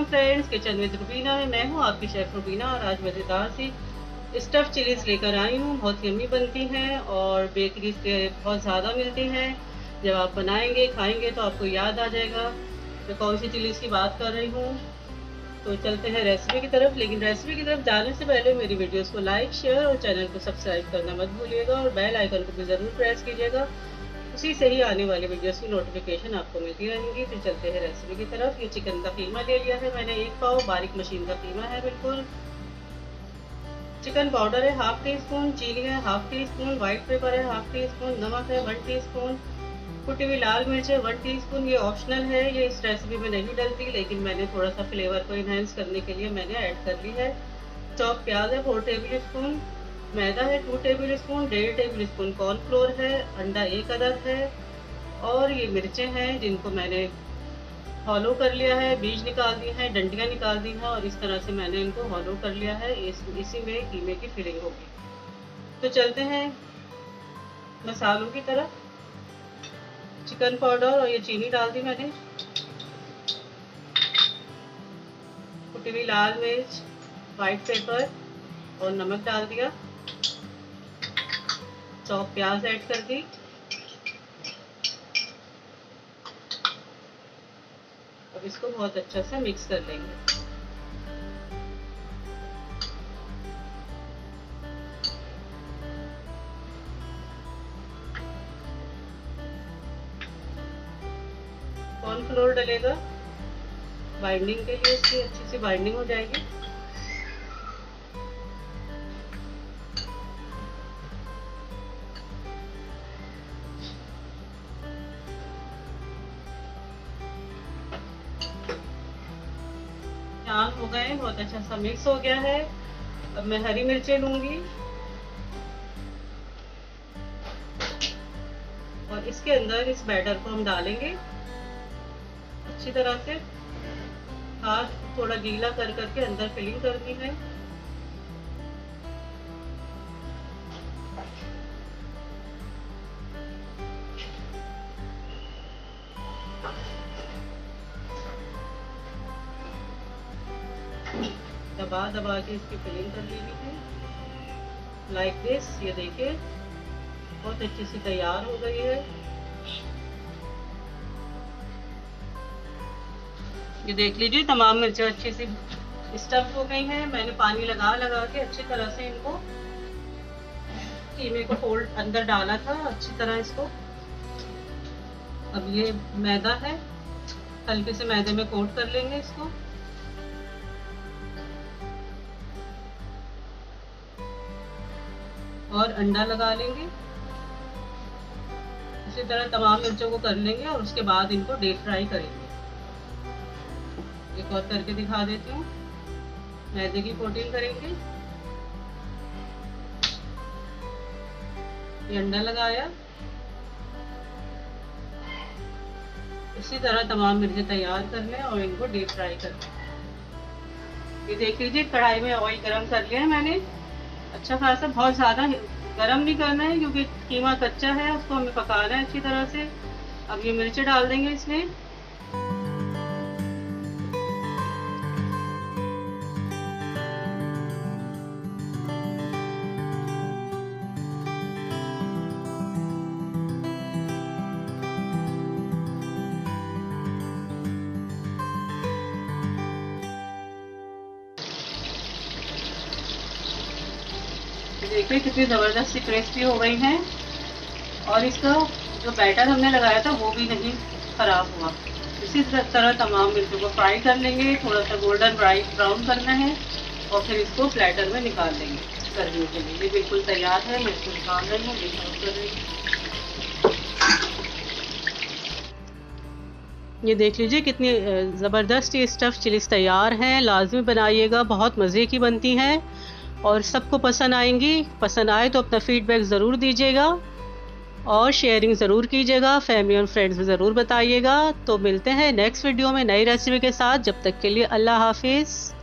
Friends, kitchen with Rubina है। मैं हूँ आपकी शेफ़ रुबीना और आज मज़ेदार सी स्टफ़ चिलीज़ लेकर आई हूँ। बहुत यम्मी बनती हैं और बेकरीज़ पे बहुत ज़्यादा मिलती हैं। जब आप बनाएंगे खाएंगे तो आपको याद आ जाएगा मैं कौन सी चिलीज़ की बात कर रही हूँ। तो चलते हैं रेसिपी की तरफ, लेकिन रेसिपी की तरफ जाने से पहले मेरी वीडियोस को लाइक, शेयर और चैनल को सब्सक्राइब करना मत भूलिएगा और बेल आइकन को भी ज़रूर प्रेस कीजिएगा। उसी से ही आने वाली वीडियोस की नोटिफिकेशन आपको मिलती रहेंगी। तो चलते हैं रेसिपी की तरफ। ये चिकन का कीमा ले लिया है मैंने 1 पाव, बारीक मशीन का कीमा है बिल्कुल। चिकन पाउडर है हाफ टी स्पून, चीनी है half tea spoon, white paper है हाफ टी स्पून, नमक है 1 टी स्पून, कुटी हुई लाल मिर्च है 1 टीस्पून। ये ऑप्शनल है, ये इस रेसिपी में नहीं डलती, लेकिन मैंने थोड़ा सा फ्लेवर को इन्हेंस करने के लिए मैंने ऐड कर ली है। चॉप प्याज है 4 टेबल स्पून, मैदा है 2 table spoon, 1.5 table spoon cornflour है, अंडा 1 अदद है और ये मिर्चें हैं जिनको मैंने हॉलो कर लिया है, बीज निकाल दिए हैं, डंडियाँ निकाल दी हैं और इस तरह से मैंने इनको हॉलो कर लिया है। इसी में कीमे की फिलिंग होगी। तो चलते हैं मसालों की तरफ। चिकन पाउडर और ये चीनी डाल दी मैंने, कुटी हुई लाल मिर्च, व्हाइट पेपर और नमक डाल दिया। चॉप प्याज ऐड कर दी। अब इसको बहुत अच्छा से मिक्स कर लेंगे। कॉर्नफ्लोर डलेगा बाइंडिंग के लिए, इसकी अच्छी सी बाइंडिंग हो जाएगी। हो गए, बहुत अच्छा सा मिक्स हो गया है। अब मैं हरी मिर्चें लूंगी और इसके अंदर इस बैटर को हम डालेंगे अच्छी तरह से। हाथ थोड़ा गीला कर करके अंदर फिलिंग करनी है। दबा दबा के इसकी फिलिंग कर लेनी है लाइक दिस। ये देखिए बहुत अच्छी सी तैयार हो गई है। ये देख लीजिए तमाम मिर्चें अच्छी सी स्टफ हो गई हैं। मैंने पानी लगा लगा के अच्छी तरह से इनको कीमे को फोल्ड अंदर डाला था अच्छी तरह इसको। अब ये मैदा है, हल्के से मैदे में कोट कर लेंगे इसको। और अंडा लगा लेंगे। इसी तरह तमाम मिर्चों को कर लेंगे और उसके बाद इनको डीप फ्राई करेंगे। एक और करके दिखा देती हूँ। मैदे की कोटिंग करेंगे, ये अंडा लगाया। इसी तरह तमाम मिर्चें तैयार कर लें और इनको डीप फ्राई कर लें। ये देख लीजिए कढ़ाई में ऑयल गरम कर लिया है मैंने अच्छा खासा। बहुत ज़्यादा गरम नहीं करना है क्योंकि कीमा कच्चा है, उसको हमें पकाना है अच्छी तरह से। अब ये मिर्चें डाल देंगे इसमें। देखिए कितनी ज़बरदस्त सी क्रिस्पी हो गई हैं और इसका जो बैटर हमने लगाया था वो भी नहीं ख़राब हुआ। इसी तरह तमाम मिर्चों को फ्राई कर लेंगे। थोड़ा सा गोल्डन ब्राउन करना है और फिर इसको प्लेटर में निकाल लेंगे सर्विंग के लिए। ये बिल्कुल तैयार है, मैं इसको निकाल रही हूँ, कर रही हूँ। ये देख लीजिए कितनी ज़बरदस्त ये स्टफ़ चिलीज़ तैयार हैं। लाजमी बनाइएगा, बहुत मज़े की बनती हैं और सबको पसंद आएंगी। पसंद आए तो अपना फीडबैक ज़रूर दीजिएगा और शेयरिंग ज़रूर कीजिएगा। फैमिली और फ्रेंड्स में ज़रूर बताइएगा। तो मिलते हैं नेक्स्ट वीडियो में नई रेसिपी के साथ। जब तक के लिए अल्लाह हाफिज़।